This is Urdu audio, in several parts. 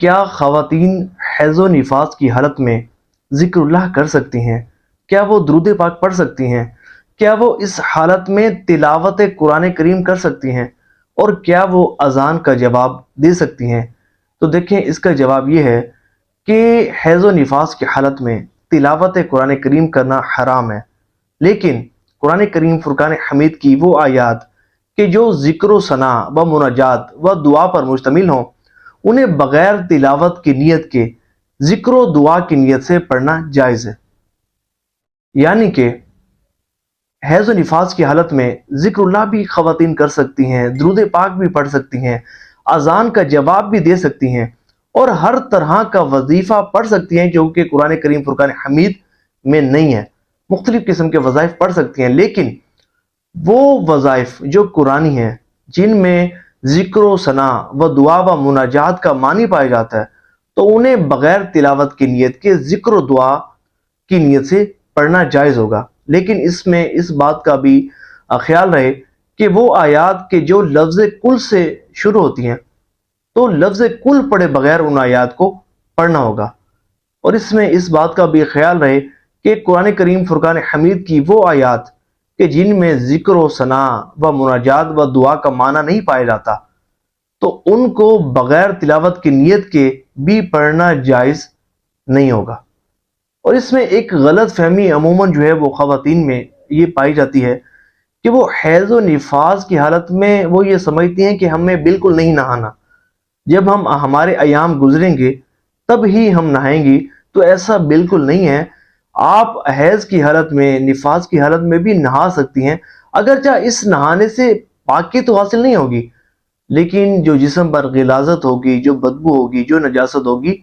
کیا خواتین حیض و نفاس کی حالت میں ذکر اللہ کر سکتی ہیں؟ کیا وہ درود پاک پڑھ سکتی ہیں؟ کیا وہ اس حالت میں تلاوت قرآن کریم کر سکتی ہیں؟ اور کیا وہ اذان کا جواب دے سکتی ہیں؟ تو دیکھیں، اس کا جواب یہ ہے کہ حیض و نفاس کی حالت میں تلاوت قرآن کریم کرنا حرام ہے، لیکن قرآن کریم فرقان حمید کی وہ آیات کہ جو ذکر و ثنا و مناجات و دعا پر مشتمل ہوں، انہیں بغیر تلاوت کی نیت کے ذکر و دعا کی نیت سے پڑھنا جائز ہے۔ یعنی کہ حیض و نفاس کی حالت میں ذکر اللہ بھی خواتین کر سکتی ہیں، درود پاک بھی پڑھ سکتی ہیں، اذان کا جواب بھی دے سکتی ہیں، اور ہر طرح کا وظیفہ پڑھ سکتی ہیں جو کہ قرآن کریم فرقان حمید میں نہیں ہے۔ مختلف قسم کے وظائف پڑھ سکتی ہیں، لیکن وہ وظائف جو قرآنی ہیں، جن میں ذکر و ثنا و دعا و مناجات کا معنی پایا جاتا ہے، تو انہیں بغیر تلاوت کی نیت کے ذکر و دعا کی نیت سے پڑھنا جائز ہوگا۔ لیکن اس میں اس بات کا بھی خیال رہے کہ وہ آیات کے جو لفظ کل سے شروع ہوتی ہیں، تو لفظ کل پڑھے بغیر ان آیات کو پڑھنا ہوگا۔ اور اس میں اس بات کا بھی خیال رہے کہ قرآن کریم فرقان حمید کی وہ آیات کہ جن میں ذکر و ثنا و مناجات و دعا کا معنی نہیں پایا جاتا، تو ان کو بغیر تلاوت کی نیت کے بھی پڑھنا جائز نہیں ہوگا۔ اور اس میں ایک غلط فہمی عموماً جو ہے وہ خواتین میں یہ پائی جاتی ہے کہ وہ حیض و نفاس کی حالت میں وہ یہ سمجھتی ہیں کہ ہمیں بالکل نہیں نہانا، جب ہمارے ایام گزریں گے تب ہی ہم نہائیں گی۔ تو ایسا بالکل نہیں ہے، آپ حیض کی حالت میں، نفاس کی حالت میں بھی نہا سکتی ہیں، اگرچہ اس نہانے سے پاکی تو حاصل نہیں ہوگی، لیکن جو جسم پر غلاظت ہوگی، جو بدبو ہوگی، جو نجاست ہوگی،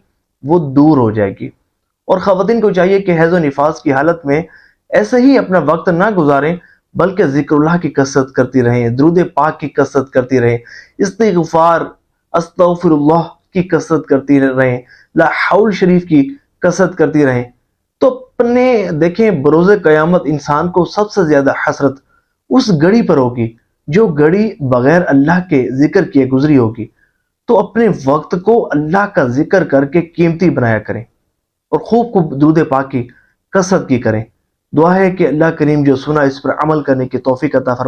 وہ دور ہو جائے گی۔ اور خواتین کو چاہیے کہ حیض و نفاس کی حالت میں ایسے ہی اپنا وقت نہ گزاریں، بلکہ ذکر اللہ کی کثرت کرتی رہیں، درود پاک کی کثرت کرتی رہیں، استغفار، استغفر اللہ کی کثرت کرتی رہیں، لا حول شریف کی کثرت کرتی رہیں۔ تو اپنے دیکھیں، بروز قیامت انسان کو سب سے زیادہ حسرت اس گھڑی پر ہوگی جو گھڑی بغیر اللہ کے ذکر کیے گزری ہوگی۔ تو اپنے وقت کو اللہ کا ذکر کر کے قیمتی بنایا کریں، اور خوب درود پاک کی کثرت کی کریں۔ دعا ہے کہ اللہ کریم جو سنا اس پر عمل کرنے کی توفیق عطا فرمائے۔